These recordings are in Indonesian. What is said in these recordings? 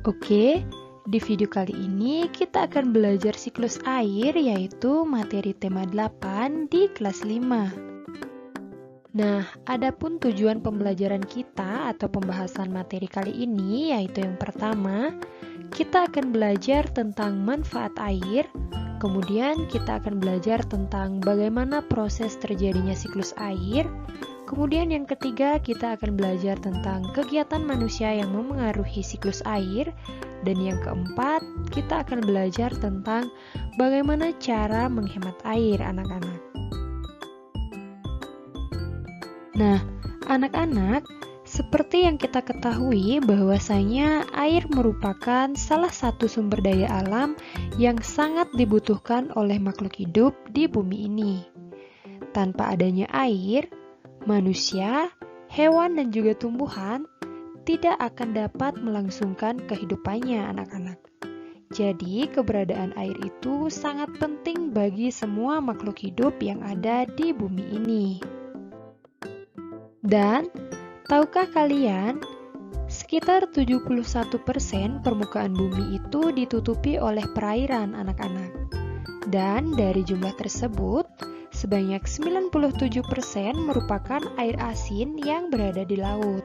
Oke, di video kali ini kita akan belajar siklus air, yaitu materi tema 8 di kelas 5. Nah, adapun tujuan pembelajaran kita atau pembahasan materi kali ini, yaitu yang pertama, kita akan belajar tentang manfaat air. Kemudian kita akan belajar tentang bagaimana proses terjadinya siklus air. Kemudian yang ketiga, kita akan belajar tentang kegiatan manusia yang memengaruhi siklus air. Dan yang keempat, kita akan belajar tentang bagaimana cara menghemat air, anak-anak. Nah, anak-anak, seperti yang kita ketahui bahwasanya air merupakan salah satu sumber daya alam yang sangat dibutuhkan oleh makhluk hidup di bumi ini. Tanpa adanya air, manusia, hewan, dan juga tumbuhan tidak akan dapat melangsungkan kehidupannya, anak-anak. Jadi, keberadaan air itu sangat penting bagi semua makhluk hidup yang ada di bumi ini. Dan, tahukah kalian, sekitar 71% permukaan bumi itu ditutupi oleh perairan, anak-anak. Dan dari jumlah tersebut, sebanyak 97% merupakan air asin yang berada di laut.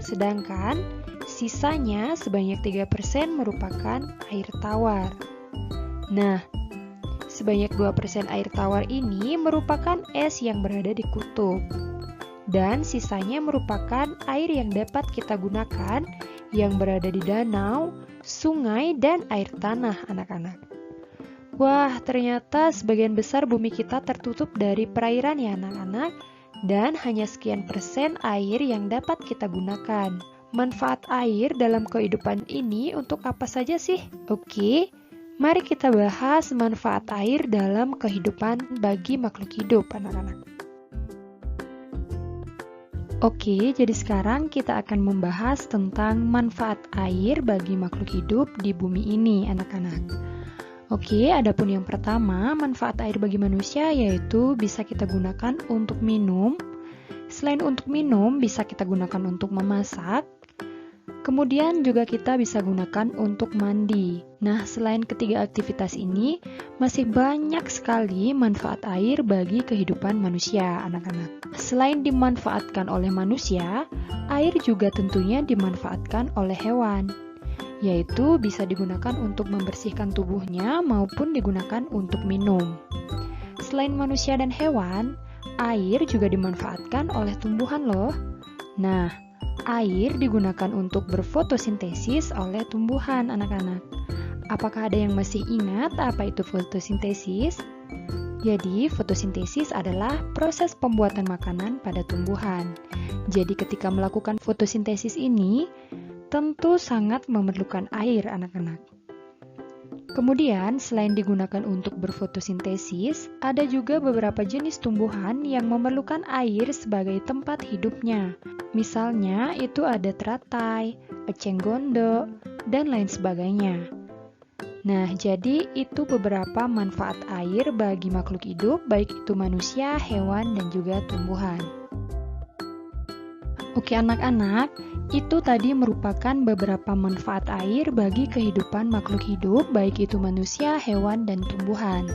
Sedangkan sisanya sebanyak 3% merupakan air tawar. Nah, sebanyak 2% air tawar ini merupakan es yang berada di kutub. Dan sisanya merupakan air yang dapat kita gunakan yang berada di danau, sungai, dan air tanah, anak-anak. Wah, ternyata sebagian besar bumi kita tertutup dari perairan ya, anak-anak, dan hanya sekian persen air yang dapat kita gunakan. Manfaat air dalam kehidupan ini untuk apa saja sih? Oke, mari kita bahas manfaat air dalam kehidupan bagi makhluk hidup, anak-anak. Oke, jadi sekarang kita akan membahas tentang manfaat air bagi makhluk hidup di bumi ini, anak-anak. Oke, adapun yang pertama, manfaat air bagi manusia yaitu bisa kita gunakan untuk minum. Selain untuk minum, bisa kita gunakan untuk memasak. Kemudian juga kita bisa gunakan untuk mandi. Nah, selain ketiga aktivitas ini, masih banyak sekali manfaat air bagi kehidupan manusia, anak-anak. Selain dimanfaatkan oleh manusia, air juga tentunya dimanfaatkan oleh hewan, yaitu bisa digunakan untuk membersihkan tubuhnya maupun digunakan untuk minum. Selain manusia dan hewan, air juga dimanfaatkan oleh tumbuhan loh. Nah, air digunakan untuk berfotosintesis oleh tumbuhan, anak-anak. Apakah ada yang masih ingat apa itu fotosintesis? Jadi, fotosintesis adalah proses pembuatan makanan pada tumbuhan. Jadi, ketika melakukan fotosintesis ini, tentu sangat memerlukan air, anak-anak. Kemudian, selain digunakan untuk berfotosintesis, ada juga beberapa jenis tumbuhan yang memerlukan air sebagai tempat hidupnya. Misalnya, itu ada teratai, eceng gondok, dan lain sebagainya. Nah, jadi itu beberapa manfaat air bagi makhluk hidup, baik itu manusia, hewan, dan juga tumbuhan. Oke anak-anak, itu tadi merupakan beberapa manfaat air bagi kehidupan makhluk hidup, baik itu manusia, hewan, dan tumbuhan.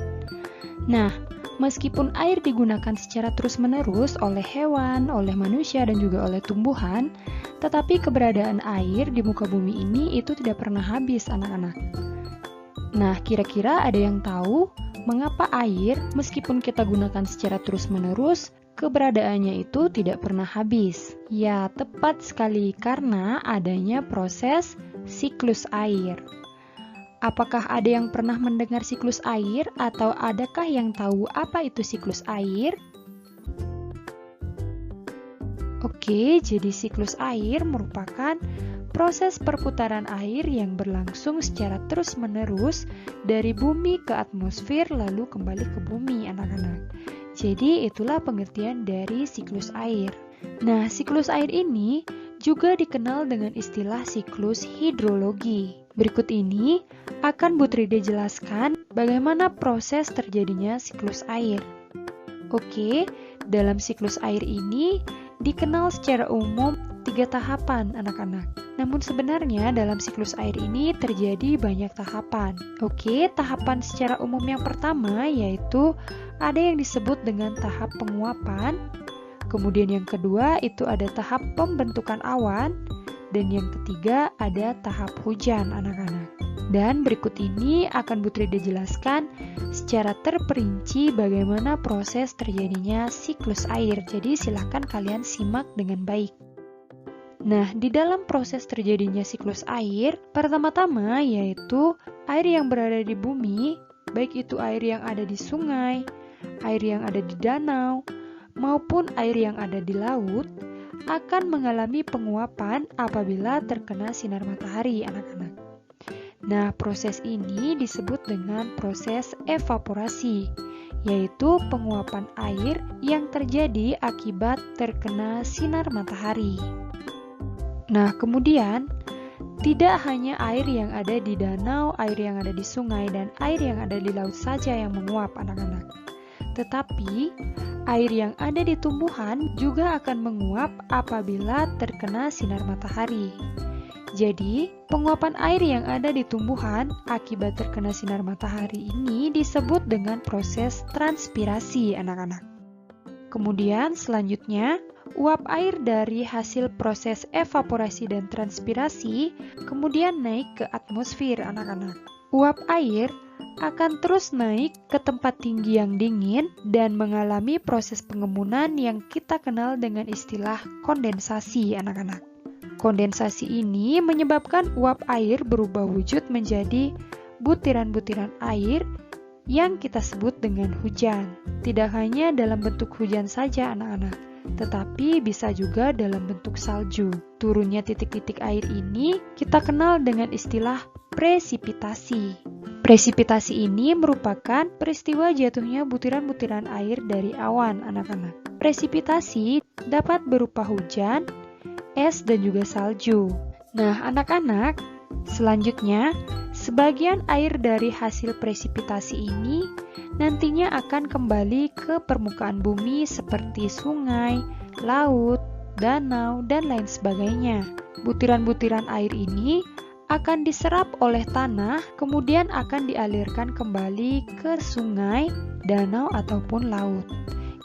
Nah, meskipun air digunakan secara terus-menerus oleh hewan, oleh manusia, dan juga oleh tumbuhan, tetapi keberadaan air di muka bumi ini itu tidak pernah habis, anak-anak. Nah, kira-kira ada yang tahu mengapa air, meskipun kita gunakan secara terus-menerus, keberadaannya itu tidak pernah habis? Ya, tepat sekali karena adanya proses siklus air. Apakah ada yang pernah mendengar siklus air atau adakah yang tahu apa itu siklus air? Oke, jadi siklus air merupakan proses perputaran air yang berlangsung secara terus-menerus dari bumi ke atmosfer lalu kembali ke bumi, anak-anak. Jadi itulah pengertian dari siklus air. Nah, siklus air ini juga dikenal dengan istilah siklus hidrologi. Berikut ini akan Bu Tride jelaskan bagaimana proses terjadinya siklus air. Oke, dalam siklus air ini dikenal secara umum 3 tahapan anak-anak. Namun sebenarnya dalam siklus air ini terjadi banyak tahapan. Oke, tahapan secara umum yang pertama yaitu ada yang disebut dengan tahap penguapan. Kemudian yang kedua itu ada tahap pembentukan awan. Dan yang ketiga ada tahap hujan anak-anak. Dan berikut ini akan Bu Trida jelaskan secara terperinci bagaimana proses terjadinya siklus air. Jadi silakan kalian simak dengan baik. Nah, di dalam proses terjadinya siklus air, pertama-tama yaitu air yang berada di bumi, baik itu air yang ada di sungai, air yang ada di danau, maupun air yang ada di laut, akan mengalami penguapan apabila terkena sinar matahari, anak-anak. Nah, proses ini disebut dengan proses evaporasi, yaitu penguapan air yang terjadi akibat terkena sinar matahari. Nah, kemudian tidak hanya air yang ada di danau, air yang ada di sungai, dan air yang ada di laut saja yang menguap, anak-anak. Tetapi, air yang ada di tumbuhan juga akan menguap apabila terkena sinar matahari. Jadi, penguapan air yang ada di tumbuhan akibat terkena sinar matahari ini disebut dengan proses transpirasi, anak-anak. Kemudian, selanjutnya, uap air dari hasil proses evaporasi dan transpirasi kemudian naik ke atmosfer, anak-anak. Uap air akan terus naik ke tempat tinggi yang dingin dan mengalami proses pengembunan yang kita kenal dengan istilah kondensasi, anak-anak. Kondensasi ini menyebabkan uap air berubah wujud menjadi butiran-butiran air yang kita sebut dengan hujan. Tidak hanya dalam bentuk hujan saja, anak-anak, tetapi bisa juga dalam bentuk salju. Turunnya titik-titik air ini kita kenal dengan istilah presipitasi. Presipitasi ini merupakan peristiwa jatuhnya butiran-butiran air dari awan, anak-anak. Presipitasi dapat berupa hujan, es, dan juga salju. Nah, anak-anak, selanjutnya, sebagian air dari hasil presipitasi ini nantinya akan kembali ke permukaan bumi seperti sungai, laut, danau, dan lain sebagainya. Butiran-butiran air ini akan diserap oleh tanah, kemudian akan dialirkan kembali ke sungai, danau, ataupun laut.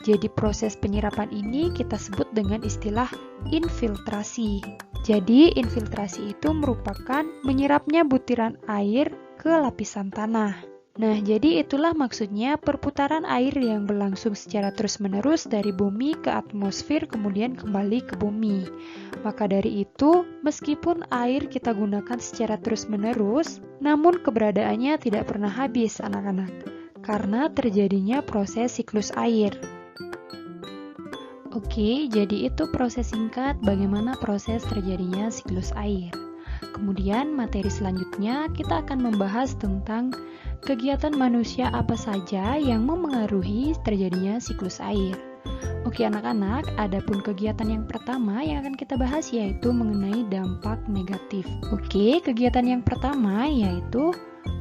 Jadi proses penyerapan ini kita sebut dengan istilah infiltrasi. Jadi infiltrasi itu merupakan menyerapnya butiran air ke lapisan tanah. Nah, jadi itulah maksudnya perputaran air yang berlangsung secara terus-menerus dari bumi ke atmosfer kemudian kembali ke bumi. Maka dari itu, meskipun air kita gunakan secara terus-menerus, namun keberadaannya tidak pernah habis, anak-anak, karena terjadinya proses siklus air. Oke, jadi itu proses singkat bagaimana proses terjadinya siklus air. Kemudian materi selanjutnya kita akan membahas tentang kegiatan manusia apa saja yang memengaruhi terjadinya siklus air. Oke anak-anak, adapun kegiatan yang pertama yang akan kita bahas yaitu mengenai dampak negatif. Oke, kegiatan yang pertama yaitu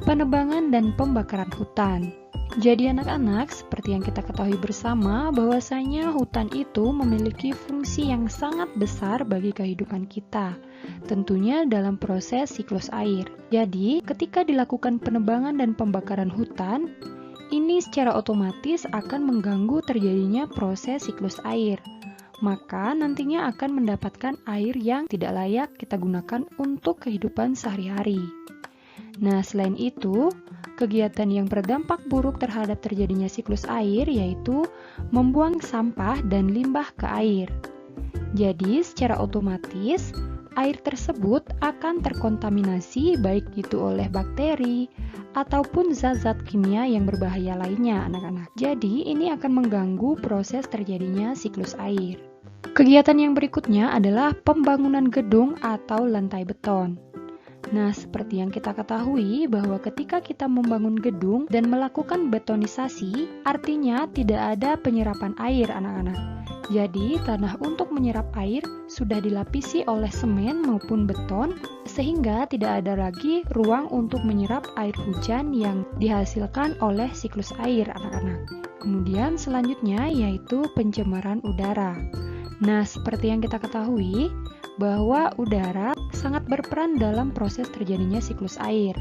penebangan dan pembakaran hutan. Jadi anak-anak, seperti yang kita ketahui bersama bahwasanya hutan itu memiliki fungsi yang sangat besar bagi kehidupan kita, tentunya dalam proses siklus air. Jadi, ketika dilakukan penebangan dan pembakaran hutan, ini secara otomatis akan mengganggu terjadinya proses siklus air. Maka nantinya akan mendapatkan air yang tidak layak kita gunakan untuk kehidupan sehari-hari. Nah, selain itu, kegiatan yang berdampak buruk terhadap terjadinya siklus air yaitu membuang sampah dan limbah ke air. Jadi, secara otomatis, air tersebut akan terkontaminasi baik itu oleh bakteri ataupun zat-zat kimia yang berbahaya lainnya, anak-anak. Jadi, ini akan mengganggu proses terjadinya siklus air. Kegiatan yang berikutnya adalah pembangunan gedung atau lantai beton. Nah, seperti yang kita ketahui bahwa ketika kita membangun gedung dan melakukan betonisasi, artinya tidak ada penyerapan air, anak-anak. Jadi, tanah untuk menyerap air sudah dilapisi oleh semen maupun beton, sehingga tidak ada lagi ruang untuk menyerap air hujan yang dihasilkan oleh siklus air, anak-anak. Kemudian selanjutnya yaitu pencemaran udara. Nah, seperti yang kita ketahui, bahwa udara sangat berperan dalam proses terjadinya siklus air,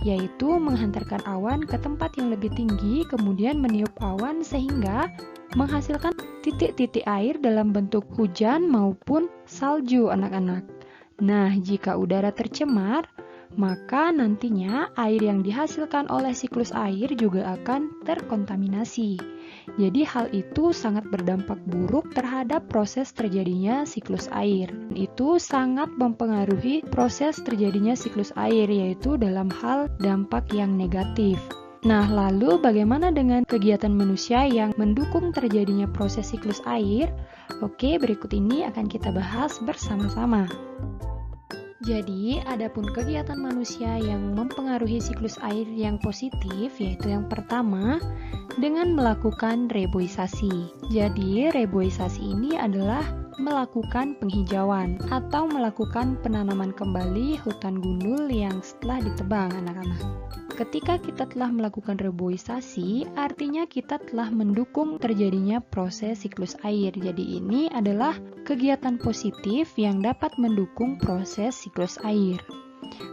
yaitu menghantarkan awan ke tempat yang lebih tinggi, kemudian meniup awan sehingga menghasilkan titik-titik air dalam bentuk hujan maupun salju, anak-anak. Nah, jika udara tercemar, maka nantinya air yang dihasilkan oleh siklus air juga akan terkontaminasi. Jadi hal itu sangat berdampak buruk terhadap proses terjadinya siklus air. Itu sangat mempengaruhi proses terjadinya siklus air, yaitu dalam hal dampak yang negatif. Nah, lalu bagaimana dengan kegiatan manusia yang mendukung terjadinya proses siklus air? Oke, berikut ini akan kita bahas bersama-sama. Jadi, adapun kegiatan manusia yang mempengaruhi siklus air yang positif, yaitu yang pertama, dengan melakukan reboisasi. Jadi, reboisasi ini adalah melakukan penghijauan atau melakukan penanaman kembali hutan gundul yang setelah ditebang, anak-anak. Ketika kita telah melakukan reboisasi, artinya kita telah mendukung terjadinya proses siklus air. Jadi ini adalah kegiatan positif yang dapat mendukung proses siklus air.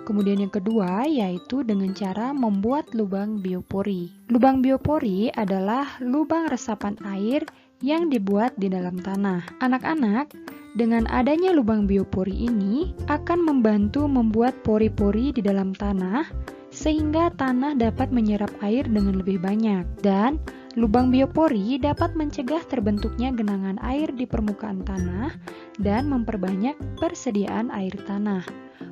Kemudian yang kedua yaitu dengan cara membuat lubang biopori. Lubang biopori adalah lubang resapan air yang dibuat di dalam tanah. Anak-anak, dengan adanya lubang biopori ini akan membantu membuat pori-pori di dalam tanah sehingga tanah dapat menyerap air dengan lebih banyak, dan lubang biopori dapat mencegah terbentuknya genangan air di permukaan tanah dan memperbanyak persediaan air tanah.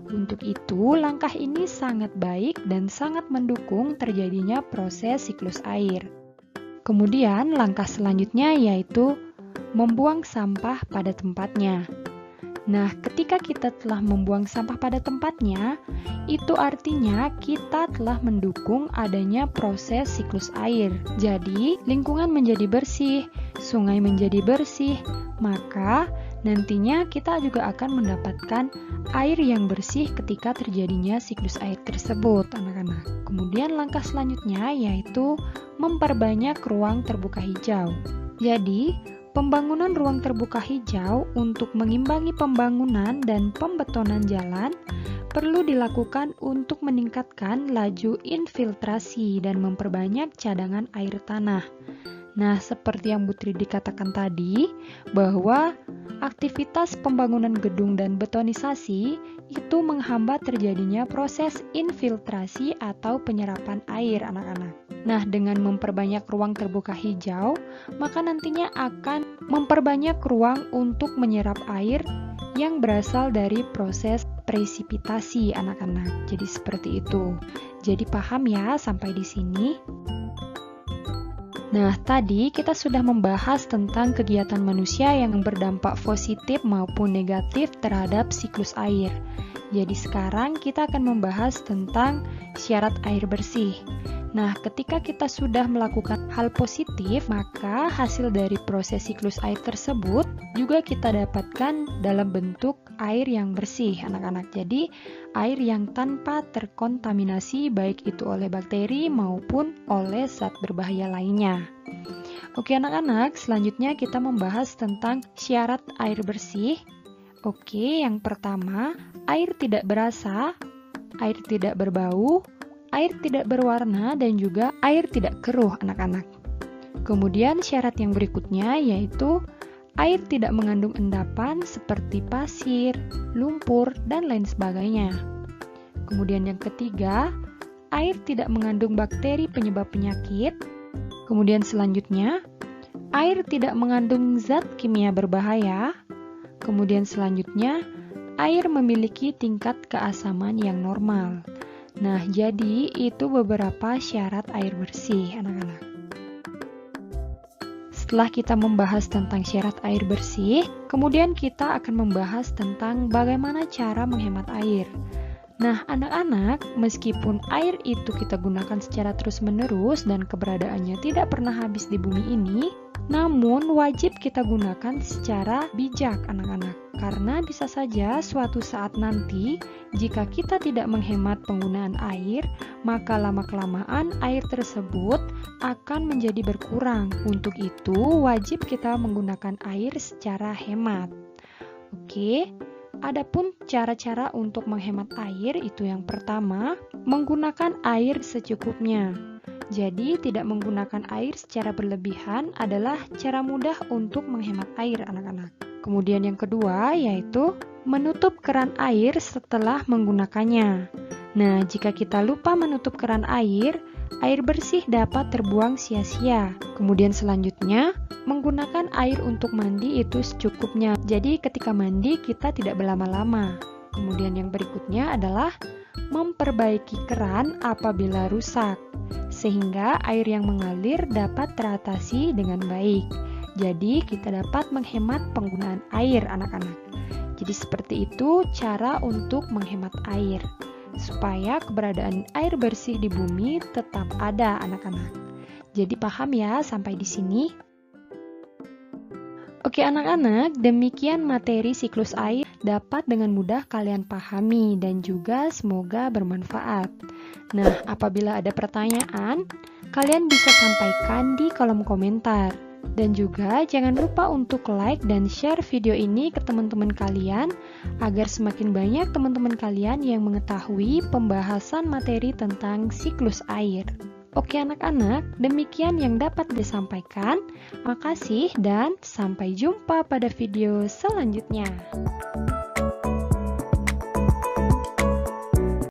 Untuk itu, langkah ini sangat baik dan sangat mendukung terjadinya proses siklus air. Kemudian, langkah selanjutnya yaitu membuang sampah pada tempatnya. Nah, ketika kita telah membuang sampah pada tempatnya, itu artinya kita telah mendukung adanya proses siklus air. Jadi, lingkungan menjadi bersih, sungai menjadi bersih, maka nantinya kita juga akan mendapatkan air yang bersih ketika terjadinya siklus air tersebut, anak-anak. Kemudian langkah selanjutnya yaitu memperbanyak ruang terbuka hijau. Jadi, pembangunan ruang terbuka hijau untuk mengimbangi pembangunan dan pembetonan jalan perlu dilakukan untuk meningkatkan laju infiltrasi dan memperbanyak cadangan air tanah. Nah, seperti yang Bu Tridi katakan tadi, bahwa aktivitas pembangunan gedung dan betonisasi itu menghambat terjadinya proses infiltrasi atau penyerapan air, anak-anak. Nah, dengan memperbanyak ruang terbuka hijau, maka nantinya akan memperbanyak ruang untuk menyerap air yang berasal dari proses presipitasi, anak-anak. Jadi seperti itu. Jadi paham ya sampai di sini? Nah, tadi kita sudah membahas tentang kegiatan manusia yang berdampak positif maupun negatif terhadap siklus air. Jadi sekarang kita akan membahas tentang syarat air bersih. Nah, ketika kita sudah melakukan hal positif, maka hasil dari proses siklus air tersebut juga kita dapatkan dalam bentuk air yang bersih, anak-anak. Jadi, air yang tanpa terkontaminasi baik itu oleh bakteri maupun oleh zat berbahaya lainnya. Oke, anak-anak, selanjutnya kita membahas tentang syarat air bersih. Oke, yang pertama, air tidak berasa, air tidak berbau, air tidak berwarna, dan juga air tidak keruh, anak-anak. Kemudian syarat yang berikutnya yaitu air tidak mengandung endapan seperti pasir, lumpur, dan lain sebagainya. Kemudian yang ketiga, air tidak mengandung bakteri penyebab penyakit. Kemudian selanjutnya, air tidak mengandung zat kimia berbahaya. Kemudian selanjutnya, air memiliki tingkat keasaman yang normal. Nah, jadi itu beberapa syarat air bersih, anak-anak. Setelah kita membahas tentang syarat air bersih, kemudian kita akan membahas tentang bagaimana cara menghemat air. Nah, anak-anak, meskipun air itu kita gunakan secara terus-menerus dan keberadaannya tidak pernah habis di bumi ini, namun wajib kita gunakan secara bijak, anak-anak. Karena bisa saja suatu saat nanti, jika kita tidak menghemat penggunaan air, maka lama-kelamaan air tersebut akan menjadi berkurang. Untuk itu, wajib kita menggunakan air secara hemat. Oke, Adapun cara-cara untuk menghemat air itu yang pertama, menggunakan air secukupnya. Jadi, tidak menggunakan air secara berlebihan adalah cara mudah untuk menghemat air, anak-anak. Kemudian yang kedua yaitu menutup keran air setelah menggunakannya. Nah, jika kita lupa menutup keran air bersih dapat terbuang sia-sia. Kemudian selanjutnya, menggunakan air untuk mandi itu secukupnya. Jadi ketika mandi kita tidak berlama-lama. Kemudian yang berikutnya adalah memperbaiki keran apabila rusak, sehingga air yang mengalir dapat teratasi dengan baik. Jadi kita dapat menghemat penggunaan air, anak-anak. Jadi seperti itu cara untuk menghemat air, supaya keberadaan air bersih di bumi tetap ada, anak-anak. Jadi paham ya sampai di sini? Oke anak-anak, demikian materi siklus air dapat dengan mudah kalian pahami dan juga semoga bermanfaat. Nah, apabila ada pertanyaan, kalian bisa sampaikan di kolom komentar. Dan juga jangan lupa untuk like dan share video ini ke teman-teman kalian agar semakin banyak teman-teman kalian yang mengetahui pembahasan materi tentang siklus air. Oke anak-anak, demikian yang dapat disampaikan. Makasih dan sampai jumpa pada video selanjutnya.